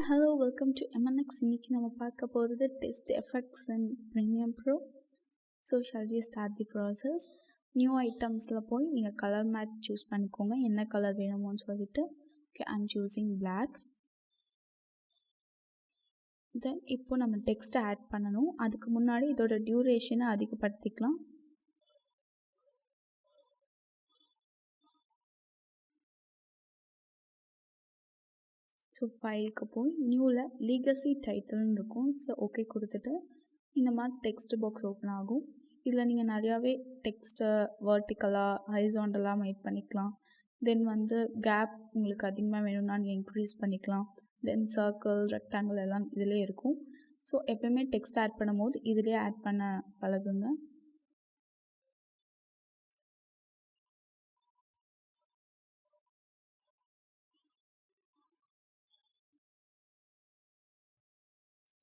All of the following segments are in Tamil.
Hello, welcome to MNX. இன்னைக்கு நம்ம பார்க்க போகிறது Test Effects in Premiere Pro. So, shall we start the process? New items-ல போய் நீங்கள் கலர் மேட் சூஸ் பண்ணிக்கோங்க. என்ன கலர் வேணுமோன்னு சொல்லிட்டு. Okay, I'm choosing black. Then, இப்போ நம்ம டெக்ஸ்ட் ஆட் பண்ணணும். அதுக்கு முன்னாடி இதோட டியூரேஷனை அதிகப்படுத்திக்கலாம். ஸோ ஃபைலுக்கு போய் நியூவில் லீகசி டைட்டில்னு இருக்கும். ஸோ ஓகே கொடுத்துட்டு இந்த மாதிரி டெக்ஸ்ட் பாக்ஸ் ஓப்பன் ஆகும். இதில் நீங்கள் நிறையாவே டெக்ஸ்ட்டை வெர்டிக்கலாக ஹரிசாண்டலாக மேட் பண்ணிக்கலாம். தென் கேப் உங்களுக்கு அதிகமாக வேணும்னா நீங்கள் இன்க்ரீஸ் பண்ணிக்கலாம். தென் சர்க்கிள் ரெக்டாங்கிள் எல்லாம் இதிலே இருக்கும். ஸோ எப்போயுமே டெக்ஸ்ட் ஆட் பண்ணும்போது இதிலே ஆட் பண்ண பழகுங்க.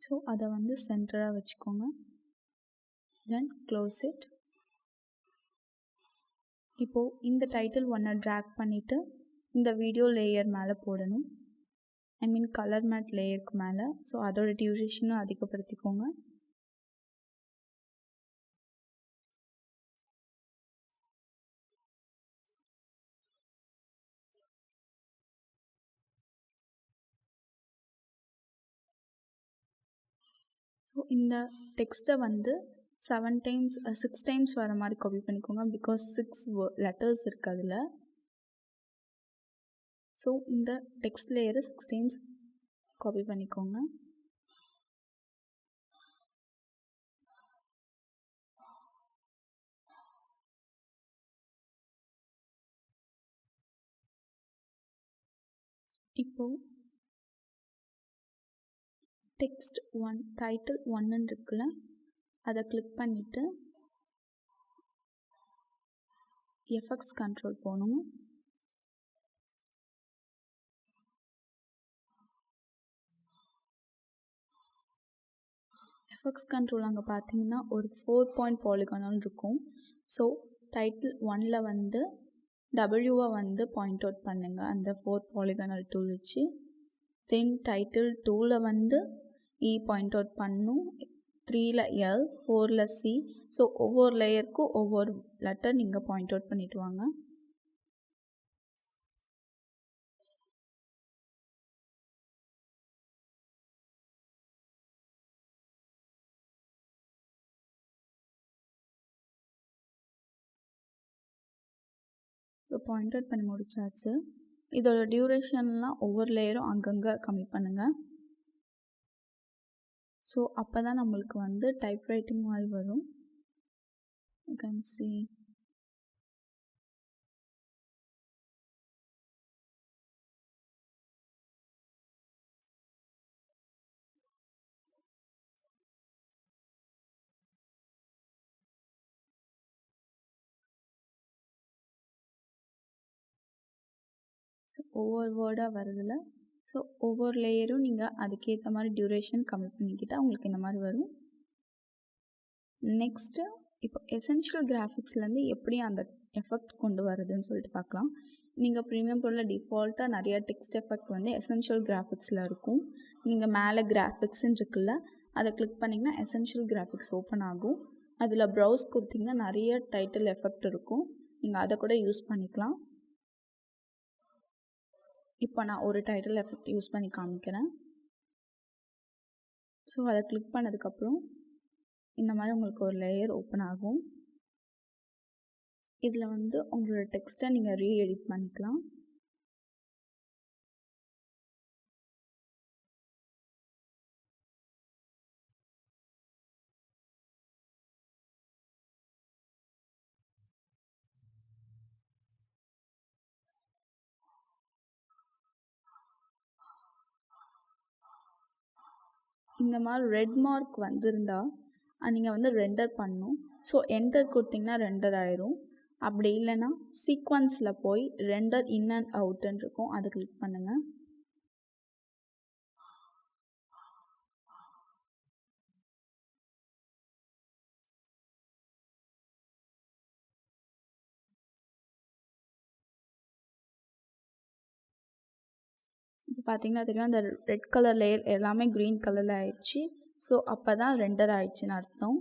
ஸோ அதை சென்டராக வச்சுக்கோங்க. தென் க்ளோஸ் இட். இப்போது இந்த டைட்டில் ஒன்றை ட்ராக் பண்ணிவிட்டு இந்த வீடியோ லேயர் மேலே போடணும். கலர் மேட் லேயருக்கு மேலே. ஸோ அதோட டியூரேஷனும் அதிகப்படுத்திக்கோங்க. ஸோ இந்த டெக்ஸ்ட்டை 6 டைம்ஸ் வர மாதிரி காப்பி பண்ணிக்கோங்க. பிகாஸ் 6 லெட்டர்ஸ் இருக்குது அதில். ஸோ இந்த டெக்ஸ்ட் லேயரை 6 டைம்ஸ் காப்பி பண்ணிக்கோங்க. இப்போது டெக்ஸ்ட் 1 டைட்டில் 1 இருக்குல்ல, அதை கிளிக் பண்ணிவிட்டு எஃபெக்ட்ஸ் கண்ட்ரோல் போகணும். எஃபெக்ட்ஸ் கண்ட்ரோல் அங்கே பார்த்தீங்கன்னா ஒரு 4 பாயிண்ட் பாலிகானல் இருக்கும். ஸோ டைட்டில் 1ல் டபிள்யூவை பாயிண்ட் அவுட் பண்ணுங்கள் அந்த 4 பாலிகானல் டூல் வச்சு. தென் டைட்டில் 2ல் இ பாயிண்ட் அவுட் பண்ணும், 3ல் எல், 4ல் சி. ஸோ ஒவ்வொரு லேயருக்கும் ஒவ்வொரு லெட்டர் நீங்கள் பாயிண்ட் அவுட் பண்ணிட்டு வாங்க. இப்போ பாயிண்ட் அவுட் பண்ணி முடிச்சாச்சு. இதோட டியூரேஷன்லாம் ஒவ்வொரு லேயரும் அங்கங்கே கம்மி பண்ணுங்கள். ஸோ அப்போ தான் நம்மளுக்கு டைப் ரைட்டிங் மாதிரி வரும். You can see. ஒவ்வொரு வேர்டாக வருதில்ல. ஸோ ஒவ்வொரு லேயரும் நீங்கள் அதுக்கேற்ற மாதிரி டியூரேஷன் கம்மி பண்ணிக்கிட்டால் உங்களுக்கு இந்த மாதிரி வரும். நெக்ஸ்ட்டு இப்போ எசென்ஷியல் கிராஃபிக்ஸ்லேருந்து எப்படி அந்த எஃபெக்ட் கொண்டு வருதுன்னு சொல்லிட்டு பார்க்கலாம். நீங்கள் ப்ரீமியம் ப்ரோவில் டிஃபால்ட்டாக நிறையா டெக்ஸ்ட் எஃபெக்ட் எசென்ஷியல் கிராஃபிக்ஸில் இருக்கும். நீங்கள் மேலே கிராஃபிக்ஸ்ன்னு இருக்குல்ல, அதை கிளிக் பண்ணிங்கன்னா எசென்ஷியல் கிராஃபிக்ஸ் ஓப்பன் ஆகும். அதில் ப்ரௌஸ் கொடுத்திங்கன்னா நிறைய டைட்டில் எஃபெக்ட் இருக்கும். நீங்கள் அதை கூட யூஸ் பண்ணிக்கலாம். இப்போ நான் ஒரு டைட்டில் எஃபெக்ட் யூஸ் பண்ணி காமிக்கிறேன். ஸோ அதை கிளிக் பண்ணதுக்கப்புறம் இந்த மாதிரி உங்களுக்கு ஒரு லேயர் ஓப்பன் ஆகும். இதில் உங்களோட டெக்ஸ்ட்டை நீங்கள் ரீஎடிட் பண்ணிக்கலாம். இந்த மாதிரி ரெட் மார்க் வந்திருந்தால் நீங்கள் ரெண்டர் பண்ணணும். ஸோ என்டர் கொடுத்திங்கன்னா ரெண்டர் ஆயிரும். அப்படி இல்லைன்னா சீக்வன்ஸில் போய் ரெண்டர் இன் அண்ட் அவுட்டுன்னு இருக்கும், அதை கிளிக் பண்ணுங்கள். பார்த்தீங்கன்னா தெரியும், அந்த ரெட் கலர் லேயர் எல்லாமே க்ரீன் கலரில் ஆயிடுச்சு. ஸோ அப்போ தான் ரெண்டர் ஆயிடுச்சுன்னு அர்த்தம்.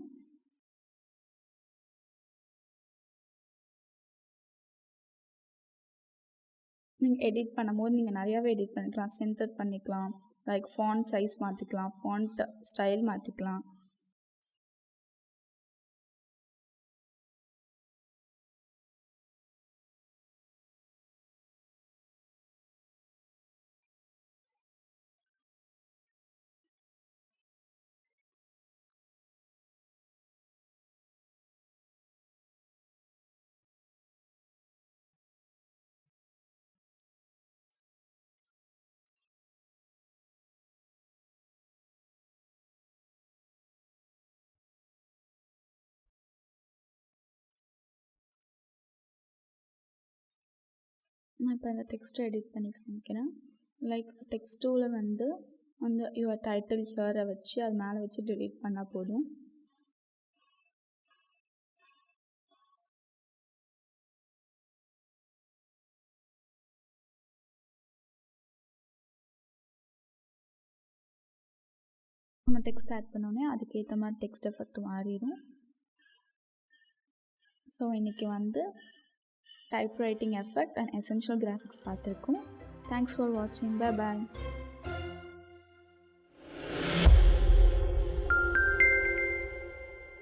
நீங்கள் எடிட் பண்ணும்போது நீங்கள் நிறையாவே எடிட் பண்ணிக்கலாம். சென்டர் பண்ணிக்கலாம், லைக் ஃபாண்ட் சைஸ் மாற்றிக்கலாம், ஃபாண்ட் ஸ்டைல் மாற்றிக்கலாம். நான் இப்போ இந்த டெக்ஸ்ட்டை எடிட் பண்ணி காமிக்கிறேன். லைக் டெக்ஸ்ட் டூவில் வந்து யுவர் டைட்டில் ஹியரை வச்சு அது மேலே வச்சு டெலீட் பண்ணால் போதும். நம்ம டெக்ஸ்ட் ஆட் பண்ணோன்னே அதுக்கேற்ற மாதிரி டெக்ஸ்ட் எஃபெக்ட் மாறிடும். ஸோ இன்றைக்கி வந்து typewriting effect and essential graphics பார்த்துருக்கோம். தேங்க்ஸ் ஃபார் வாட்சிங். Bye bye.